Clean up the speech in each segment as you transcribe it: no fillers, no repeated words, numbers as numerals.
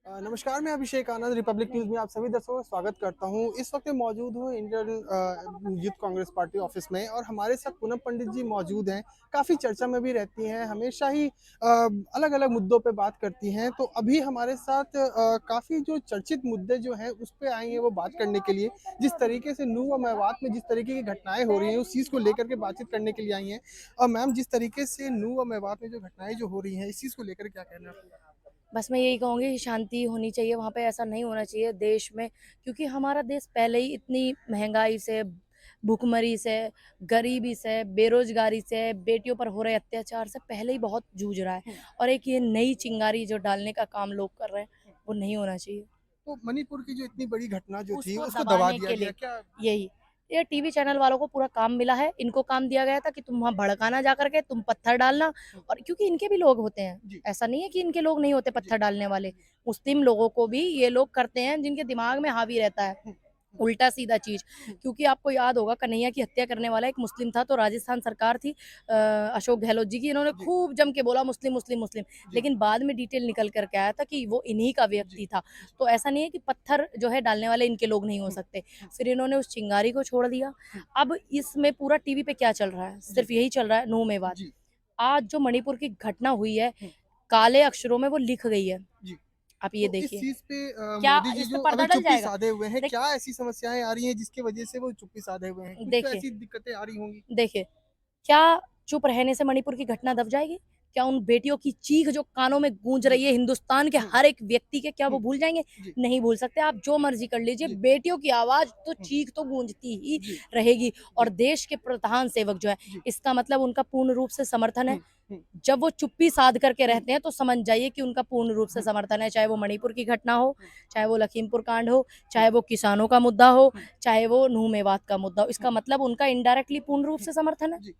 नमस्कार, मैं Abhishek Anand Republic news में आप सभी दर्शकों का स्वागत करता हूँ। इस वक्त मैं मौजूद हूँ Indian youth Congress party office में और हमारे साथ पूनम पंडित जी मौजूद हैं। काफ़ी चर्चा में भी रहती हैं, हमेशा ही अलग-अलग मुद्दों पे बात करती हैं। तो अभी हमारे साथ काफ़ी जो चर्चित मुद्दे जो हैं उस पे आई हैं वो बात करने के लिए। जिस तरीके से नूंह व मेवात में जिस तरीके की घटनाएँ हो रही हैं उस चीज़ को लेकर के बातचीत करने के लिए आई हैं। और मैम, जिस तरीके से नूंह व मेवात में जो घटनाएँ जो हो रही हैं इस चीज़ को लेकर क्या कहना है आपका? बस मैं यही कहूँगी कि शांति होनी चाहिए वहाँ पे, ऐसा नहीं होना चाहिए देश में, क्योंकि हमारा देश पहले ही इतनी महँगाई से, भुखमरी से, गरीबी से, बेरोज़गारी से, बेटियों पर हो रहे अत्याचार से पहले ही बहुत जूझ रहा है। और एक ये नई चिंगारी जो डालने का काम लोग कर रहे हैं, वो नहीं होना चाहिए। तो मणिपुर की जो इतनी बड़ी घटना जो थी उसको उसको दबा दबाने दिया के गया लिए क्या? यही, ये टीवी चैनल वालों को पूरा काम मिला है, इनको काम दिया गया था कि तुम वहाँ भड़काना जा करके, तुम पत्थर डालना। और क्योंकि इनके भी लोग होते हैं, जी, ऐसा नहीं है कि इनके लोग नहीं होते जी। पत्थर डालने वाले। मुस्लिम लोगों को भी ये लोग करते हैं जिनके दिमाग में हावी रहता है हुँ, हुँ, उल्टा सीधा चीज। हुँ। क्योंकि आपको याद होगा कन्हैया की हत्या करने वाला एक मुस्लिम था, तो राजस्थान सरकार थी अशोक गहलोत जी की, इन्होंने जी, खूब जम के बोला मुस्लिम मुस्लिम मुस्लिम। जी, लेकिन बाद में डिटेल निकल करके आया था कि वो इन्हीं का जी, व्यक्ति था। जी। तो ऐसा नहीं है कि पत्थर जो है डालने वाले इनके लोग नहीं हो हुँ, सकते। हुँ, फिर इन्होंने उस चिंगारी को छोड़ दिया। हुँ। अब इसमें पूरा टीवी पे क्या चल रहा है, जी, सिर्फ यही चल रहा है नूह मेवात। जी, आज जो मणिपुर की घटना हुई है, हुँ, काले अक्षरों में वो लिख गई है। जी। आप ये तो इस देखिए, चीज़ पे क्या मोदी जी इस पे जो अभी पर्दा डल चुप्पी जाएगा? साधे हुए हैं, देख क्या ऐसी समस्याएँ आ रही हैं जिसकी वजह से वो चुप्पी साधे हुए हैं? कुछ तो देखिए ऐसी दिक्कतें आ रही होंगी? देखिए, क्या चुप रहने से मणिपुर की घटना दब जाएगी? क्या उन बेटियों की चीख जो कानों में गूंज जी, रही है हिंदुस्तान के हुँ, हर एक व्यक्ति के, क्या वो हुँ, भूल जाएँगे? जी, नहीं भूल सकते। आप जो मर्ज़ी कर लीजिए, जी, बेटियों की आवाज़ तो हुँ, चीख तो गूंजती ही जी, रहेगी। और जी, देश के प्रधान सेवक जो हैं, जी, इसका मतलब उनका पूर्ण रूप से समर्थन है। हुँ, हुँ, जब वो चुप्पी साध करके हुँ, रहते हैं, तो समझ जाइए कि उनका पूर्ण रूप से हुँ, समर्थन है। चाहे वो मणिपुर की घटना हो, हुँ, चाहे वो लखीमपुर कांड हो, हुँ, चाहे वो किसानों का मुद्दा हो, हुँ, चाहे वो नूह मेवात का मुद्दा हो। हुँ, इसका मतलब उनका इनडायरेक्टली पूर्ण रूप हुँ, से समर्थन है। जी।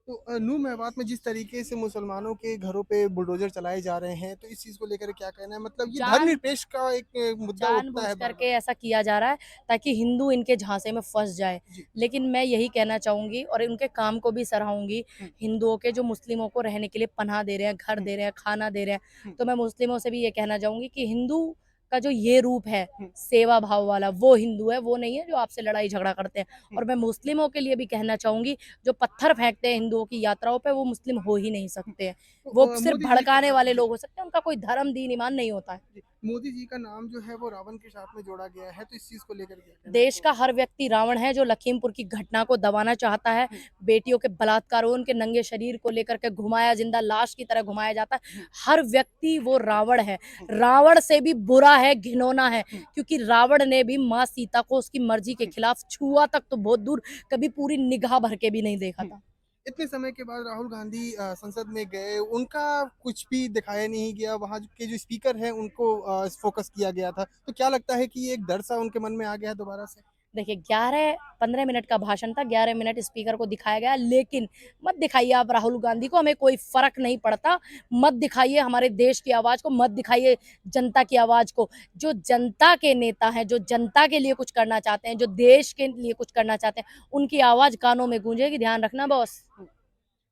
तो नूह मेवात में जिस तरीके से मुसलमानों के घरों पे बुलडोज़र चलाए जा रहे हैं, तो इस चीज़ को लेकर क्या कहना है? मतलब ये जान धर्मनिरपेक्ष का एक मुद्दा उठता जानबूझ है करके बार-बार। ऐसा किया जा रहा है ताकि हिंदू इनके झांसे में फँस जाए। जी, लेकिन मैं यही कहना चाहूँगी और उनके काम को भी सराहूँगी, हुँ, हिंदुओं के जो मुस्लिमों को रहने के लिए पनाह दे रहे हैं, घर हुँ, दे रहे हैं, खाना दे रहे हैं। हुँ, तो मैं मुस्लिमों से भी ये कहना चाहूँगी कि हिंदू का जो ये रूप है, हुँ, सेवा भाव वाला, वो हिंदू है, वो नहीं है जो आपसे लड़ाई झगड़ा करते हैं। हुँ। और मैं मुस्लिमों के लिए भी कहना चाहूँगी, जो पत्थर फेंकते हैं हिंदुओं की यात्राओं पे, वो मुस्लिम हो ही नहीं हुँ। सकते हैं। तो वो सिर्फ़ मोदी जी का भड़काने वाले जी, लोग हो सकते हैं, उनका कोई धर्म, दीन, ईमान नहीं होता है। जी, मोदी जी का नाम जो है वो रावण के साथ में जोड़ा गया है, तो इस चीज़ को लेकर क्या कहना है देश आपको? का हर व्यक्ति रावण है जो लखीमपुर की घटना को दबाना चाहता है। हुँ, बेटियों के बलात्कार, उनके नंगे शरीर को लेकर के घुमाया, जिंदा लाश की तरह घुमाया जाता है। हुँ, हर व्यक्ति वो रावण है। हुँ, रावण से भी बुरा है, घिनौना है, हुँ, क्योंकि रावण ने भी माँ सीता को उसकी मर्जी के हुँ, खिलाफ छुआ तक तो बहुत दूर, कभी पूरी निगाह भर के भी नहीं देखा हुँ। था। इतने समय के बाद राहुल गांधी संसद में गए, उनका कुछ भी दिखाया नहीं गया, वहाँ के जो स्पीकर हैं उनको फ़ोकस किया गया था। तो क्या लगता है कि ये एक डर सा उनके मन में आ गया है दोबारा से? देखिए 11-15 मिनट का भाषण था, 11 मिनट स्पीकर को दिखाया गया, लेकिन मत दिखाइए आप राहुल गांधी को, हमें कोई फ़र्क नहीं पड़ता। मत दिखाइए हमारे देश की आवाज़ को, मत दिखाइए जनता की आवाज़ को। जो जनता के नेता हैं, जो जनता के लिए कुछ करना चाहते हैं, जो देश के लिए कुछ करना चाहते हैं, उनकी आवाज़ कानों में गूंजेगी, ध्यान रखना बॉस। हुँ।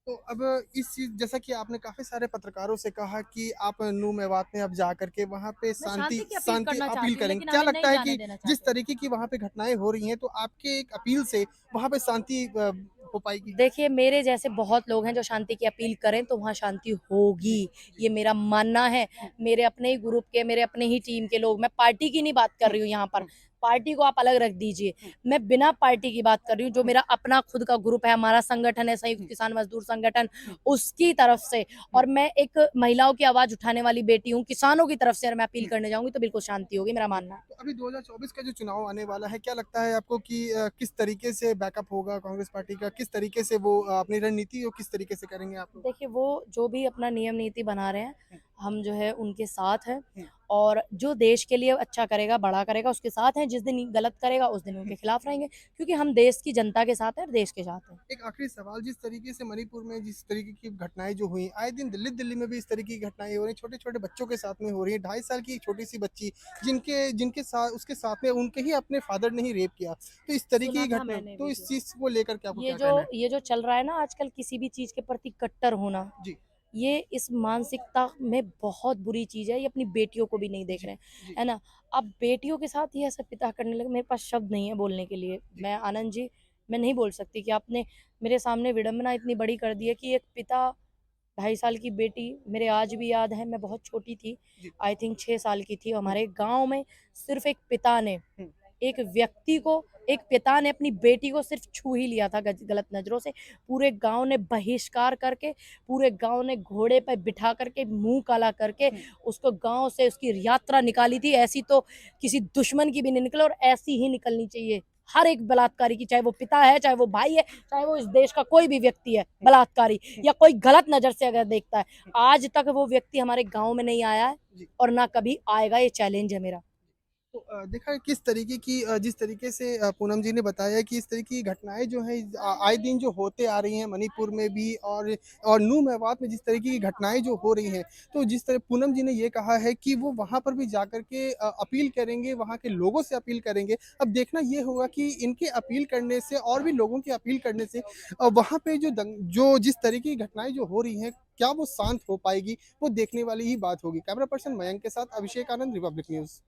तो अब इस चीज़ जैसा कि आपने काफ़ी सारे पत्रकारों से कहा कि आप नूह मेवात में अब जा करके वहाँ पे मैं शांति शांति की अपील शांति करना अपील चाहती हूँ, करेंगे। लेकिन क्या हमें लगता नहीं है जाने कि देना जिस चाहते। तरीके की वहाँ पे घटनाएँ हो रही हैं, तो आपके एक अपील से वहाँ पे शांति हो पाएगी? देखिए, मेरे जैसे बहुत लोग हैं जो शांति की अपील करें तो वहाँ शांति जी, होगी, जी। ये मेरा मानना है। हुँ, मेरे अपने ही ग्रुप के, मेरे अपने ही टीम के लोग, मैं पार्टी की नहीं बात कर हुँ, रही हूँ यहाँ पर, हुँ, पार्टी को आप अलग रख दीजिए। हुँ, मैं बिना पार्टी की बात कर रही हूँ, जो हुँ, मेरा अपना खुद का ग्रुप है, हमारा संगठन है संयुक्त हुँ, किसान मजदूर संगठन, हुँ, उसकी तरफ से। हुँ, और मैं एक महिलाओं की आवाज़ उठाने वाली बेटी हूँ, किसानों की तरफ से अगर मैं अपील हुँ। करने जाऊँगी तो बिल्कुल शांति होगी, मेरा जी, मानना है। तो अभी 2024 का जो चुनाव आने वाला है, क्या लगता है आपको कि किस तरीके से बैकअप होगा कांग्रेस पार्टी का? किस तरीके से वो अपनी रणनीति को किस तरीके से करेंगे आप लोग? देखिए, वो जो भी अपना नियम नीति बना रहे हैं, हुँ, हम जो है उनके साथ हैं। हुँ, और जो देश के लिए अच्छा करेगा, बड़ा करेगा, उसके साथ हैं। जिस दिन गलत करेगा, उस दिन हुँ। उनके खिलाफ रहेंगे, क्योंकि हम देश की जनता के साथ हैं और देश के साथ हैं। एक आखिरी सवाल, जिस तरीके से मणिपुर में जिस तरीके की घटनाएँ जो हुई, आए दिन दिल्ली में भी इस तरीके की घटनाएँ हो रही हैं, छोटे-छोटे बच्चों के साथ में हो रही हैं। 2.5 साल की एक छोटी-सी बच्ची जिनके जिनके साथ उसके साथ में उनके ही अपने फादर ने ही रेप किया। तो इस तरीके सुना की था घटना, मैंने तो इस वीडियो। चीज़ को लेकर के आपको ये क्या जो कहना है? ये जो चल रहा है ना आजकल, किसी भी चीज़ के प्रति कट्टर होना, जी, ये इस मानसिकता में बहुत बुरी चीज़ है, ये अपनी बेटियों को भी नहीं देख जी, रहे हैं, जी, है ना? अब बेटियों के साथ ये ऐसा पिता करने लगे, मेरे पास शब्द नहीं है बोलने के लिए। जी, मैं आनंद जी, मैं नहीं बोल सकती कि आपने मेरे सामने विडंबना इतनी बड़ी कर दी है कि एक पिता 2.5 साल की बेटी मेरे आज भी याद है, मैं बहुत छोटी थी, जी। आई थिंक 6 साल की थी। हुँ, हमारे गाँव में सिर्फ़ एक पिता ने, हुँ, एक व्यक्ति को, एक पिता ने अपनी बेटी को सिर्फ़ छू ही लिया था गलत नज़रों से। पूरे गाँव ने बहिष्कार करके, पूरे गाँव ने घोड़े पे बिठा करके, मुँह काला करके हुँ। उसको गाँव से उसकी यात्रा निकाली थी। ऐसी तो किसी दुश्मन की भी नहीं निकले और ऐसी ही निकलनी चाहिए। हर एक बलात्कारी की, चाहे वो पिता है, चाहे वो भाई है, चाहे वो इस देश का कोई भी व्यक्ति है हुँ, बलात्कारी हुँ, या कोई गलत नज़र से अगर देखता है। हुँ। आज तक वो व्यक्ति हमारे गाँव में नहीं आया है जी। और ना कभी आएगा, ये चैलेंज है मेरा। तो देखा है किस तरीके की जिस तरीके से पूनम जी ने बताया कि इस तरह की घटनाएँ जो हैं आए दिन जो होते आ रही हैं मणिपुर में भी और नूह मेवात में जिस तरीके की घटनाएँ जो हो रही हैं, तो जिस तरह पूनम जी ने ये कहा है कि वो वहाँ पर भी जाकर के अपील करेंगे, वहाँ के लोगों से अपील करेंगे। अब देखना ये होगा कि इनके अपील करने से और भी लोगों की अपील करने से वहाँ पे जो जिस तरीके की घटनाएँ जो हो रही हैं, क्या वो शांत हो पाएगी? वो देखने वाली ही बात होगी। कैमरा पर्सन मयंक के साथ अभिषेक आनंद, रिपब्लिक न्यूज़।